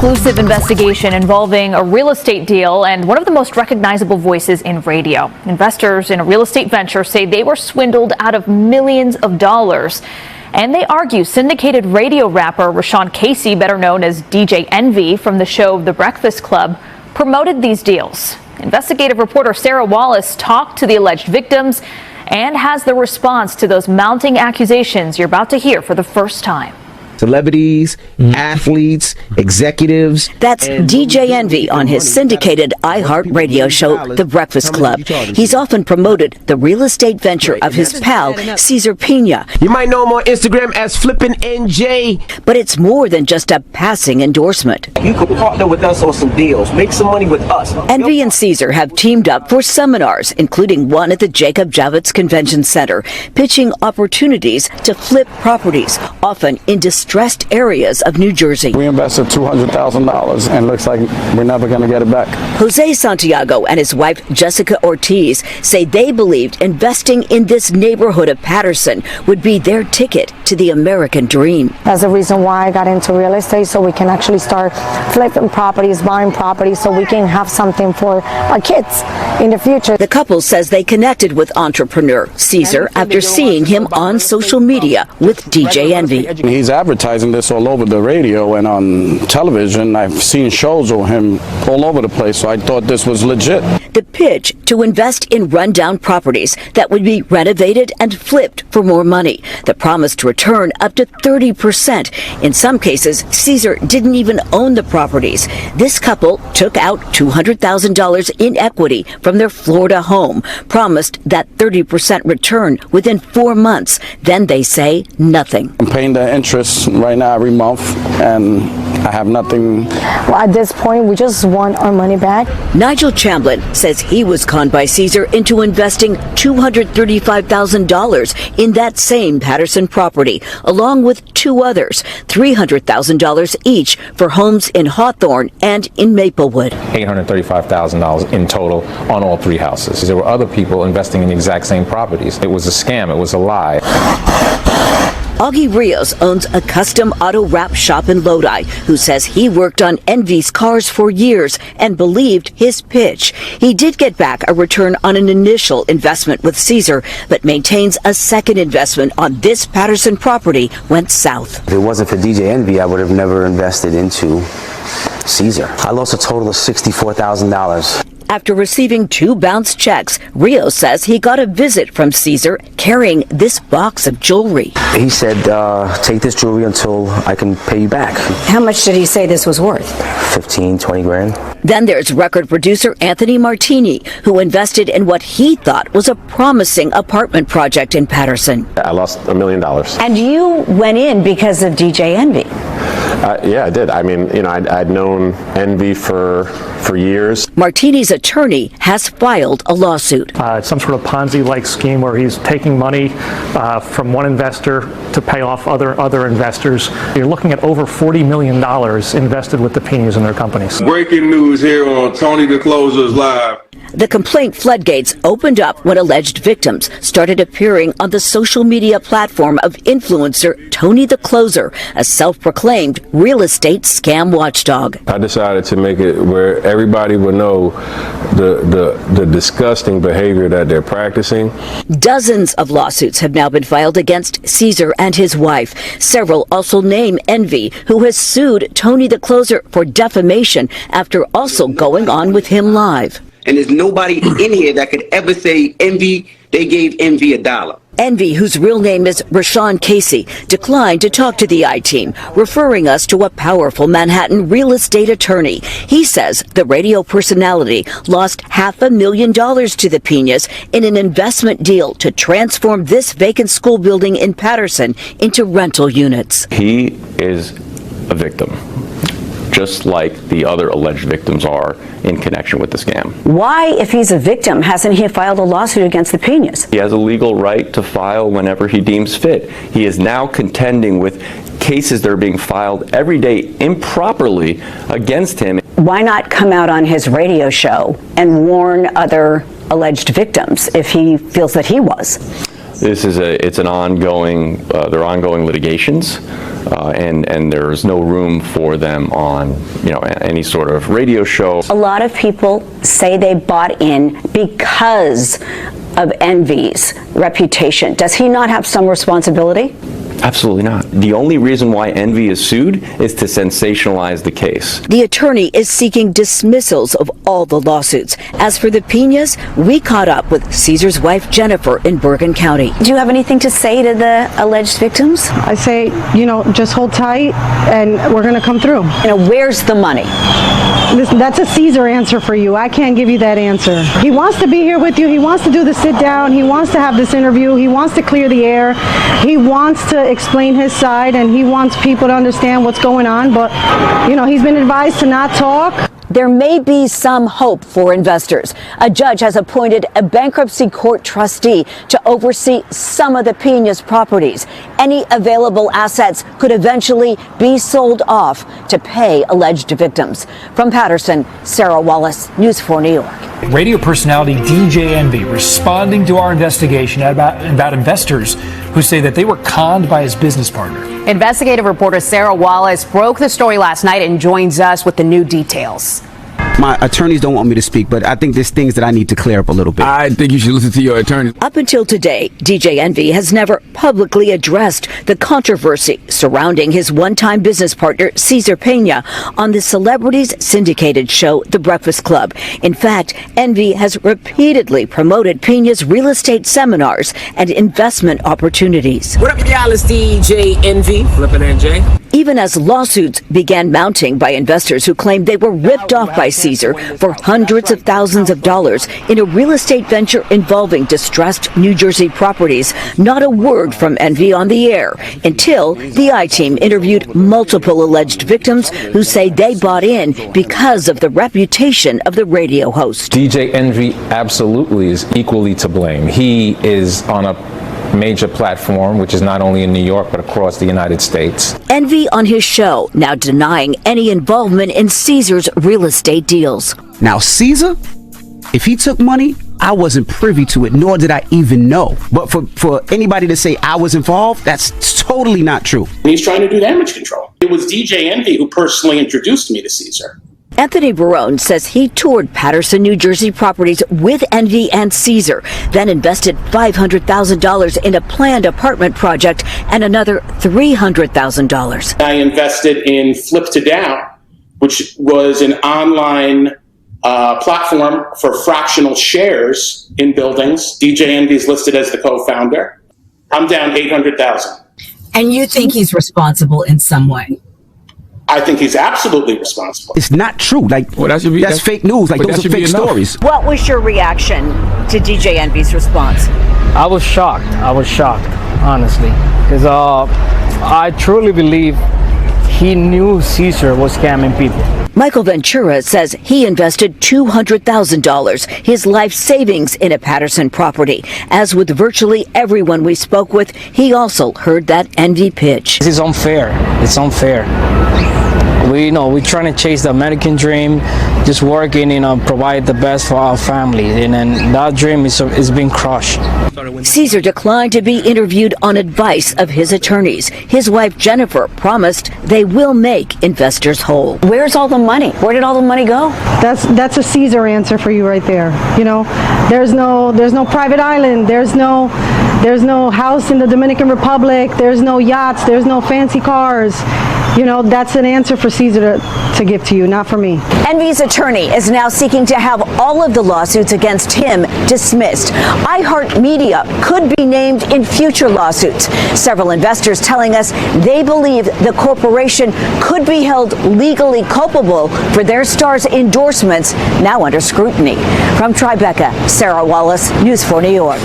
exclusive investigation involving a real estate deal and one of the most recognizable voices in radio. Investors in a real estate venture say they were swindled out of millions of dollars. And they argue syndicated radio rapper Rashawn Casey, better known as DJ Envy from the show The Breakfast Club, promoted these deals. Investigative reporter Sarah Wallace talked to the alleged victims and has the response to those mounting accusations you're about to hear for the first time. Celebrities, athletes, executives. That's DJ Envy on his syndicated iHeart radio show, The Breakfast Club. He's often promoted the real estate venture of his pal, Cesar Pina. You might know him on Instagram as Flippin' NJ. But it's more than just a passing endorsement. You could partner with us on some deals, make some money with us. Envy and Cesar have teamed up for seminars, including one at the Jacob Javits Convention Center, pitching opportunities to flip properties, often in distressed areas of New Jersey. We invested $200,000 and looks like we're never going to get it back. Jose Santiago and his wife Jessica Ortiz say they believed investing in this neighborhood of Patterson would be their ticket to the American dream. That's the reason why I got into real estate, so we can actually start flipping properties, buying properties, so we can have something for our kids in the future. The couple says they connected with entrepreneur Cesar after seeing him on social media with DJ Envy. He's advertising this all over the radio and on television. I've seen shows of him all over the place, so I thought this was legit. The pitch to invest in rundown properties that would be renovated and flipped for more money. The promise to return up to 30%. In some cases, Cesar didn't even own the properties. This couple took out $200,000 in equity from their Florida home, promised that 30% return within 4 months. Then they say nothing. I'm paying the interest right now every month, and I have nothing. Well, at this point, we just want our money back. Nigel Chamblin says he was conned by Cesar into investing $235,000 in that same Patterson property, along with two others, $300,000 each for homes in Hawthorne and in Maplewood. $835,000 in total on all three houses. There were other people investing in the exact same properties. It was a scam. It was a lie. Augie Rios owns a custom auto wrap shop in Lodi, who says he worked on Envy's cars for years and believed his pitch. He did get back a return on an initial investment with Cesar, but maintains a second investment on this Patterson property went south. If it wasn't for DJ Envy, I would have never invested into Cesar. I lost a total of $64,000. After receiving 2 bounced checks, Rios says he got a visit from Cesar carrying this box of jewelry. He said, take this jewelry until I can pay you back. How much did he say this was worth? 15, 20 grand. Then there's record producer Anthony Martini, who invested in what he thought was a promising apartment project in Patterson. I lost $1 million. And you went in because of DJ Envy. Yeah, I did. I mean, you know, I'd known Envy for years. Martini's attorney has filed a lawsuit. It's some sort of Ponzi-like scheme where he's taking money from one investor to pay off other investors. You're looking at over $40 million invested with the Pinas in their companies. Breaking news here on Tony the Closer's Live. The complaint floodgates opened up when alleged victims started appearing on the social media platform of influencer Tony the Closer, a self-proclaimed real estate scam watchdog. I decided to make it where everybody would know the disgusting behavior that they're practicing. Dozens of lawsuits have now been filed against Cesar and his wife. Several also name Envy, who has sued Tony the Closer for defamation after also going on with him live. And there's nobody in here that could ever say Envy, they gave Envy $1. Envy, whose real name is Rashawn Casey, declined to talk to the I-Team, referring us to a powerful Manhattan real estate attorney. He says the radio personality lost $500,000 to the Pinas in an investment deal to transform this vacant school building in Patterson into rental units. He is a victim, just like the other alleged victims are in connection with the scam. Why, if he's a victim, hasn't he filed a lawsuit against the Pinas? He has a legal right to file whenever he deems fit. He is now contending with cases that are being filed every day improperly against him. Why not come out on his radio show and warn other alleged victims if he feels that he was? This is they're ongoing litigations. and there's no room for them on, any sort of radio show. A lot of people say they bought in because of Envy's reputation. Does he not have some responsibility? Absolutely not. The only reason why Envy is sued is to sensationalize the case. The attorney is seeking dismissals of all the lawsuits. As for the Piñas, we caught up with Caesar's wife, Jennifer, in Bergen County. Do you have anything to say to the alleged victims? I say, just hold tight and we're going to come through. Where's the money? Listen, that's a Caesar answer for you. I can't give you that answer. He wants to be here with you. He wants to do the sit down. He wants to have this interview. He wants to clear the air. He wants to explain his side, and he wants people to understand what's going on. But, he's been advised to not talk. There may be some hope for investors. A judge has appointed a bankruptcy court trustee to oversee some of the Piñas properties. Any available assets could eventually be sold off to pay alleged victims. From Patterson, Sarah Wallace, News 4 New York. Radio personality DJ Envy responding to our investigation about investors who say that they were conned by his business partner. Investigative reporter Sarah Wallace broke the story last night and joins us with the new details. My attorneys don't want me to speak, but I think there's things that I need to clear up a little bit. I think you should listen to your attorney. Up until today, DJ Envy has never publicly addressed the controversy surrounding his one-time business partner, Cesar Peña, on the celebrities syndicated show, The Breakfast Club. In fact, Envy has repeatedly promoted Peña's real estate seminars and investment opportunities. What up, y'all? It's DJ Envy, Flippin' NJ. Even as lawsuits began mounting by investors who claimed they were ripped off by Caesar for hundreds of thousands of dollars in a real estate venture involving distressed New Jersey properties, not a word from Envy on the air until the I-Team interviewed multiple alleged victims who say they bought in because of the reputation of the radio host. DJ Envy absolutely is equally to blame. He is on a major platform, which is not only in New York, but across the United States. Envy on his show now denying any involvement in Caesar's real estate deals. Now, Caesar, if he took money, I wasn't privy to it, nor did I even know. But for anybody to say I was involved, that's totally not true. He's trying to do damage control. It was DJ Envy who personally introduced me to Caesar. Anthony Barone says he toured Patterson, New Jersey properties with Envy and Caesar, then invested $500,000 in a planned apartment project and another $300,000. I invested in Flip to Down, which was an online platform for fractional shares in buildings. DJ Envy is listed as the co-founder. I'm down $800,000. And you think he's responsible in some way? I think he's absolutely responsible. It's not true. That's fake news. Those are fake stories. What was your reaction to DJ Envy's response? I was shocked, honestly, because I truly believe he knew Caesar was scamming people. Michael Ventura says he invested $200,000, his life savings, in a Patterson property. As with virtually everyone we spoke with, he also heard that Envy pitch. This is unfair. It's unfair. We're trying to chase the American dream, just working, provide the best for our family, and then that dream is being crushed. Caesar declined to be interviewed on advice of his attorneys. His wife Jennifer promised they will make investors whole. Where's all the money? Where did all the money go? That's a Caesar answer for you right there. There's no private island. There's no house in the Dominican Republic. There's no yachts. There's no fancy cars. That's an answer for Caesar to give to you, not for me. Envy's attorney is now seeking to have all of the lawsuits against him dismissed. iHeartMedia could be named in future lawsuits. Several investors telling us they believe the corporation could be held legally culpable for their star's endorsements now under scrutiny. From Tribeca, Sarah Wallace, News 4 New York.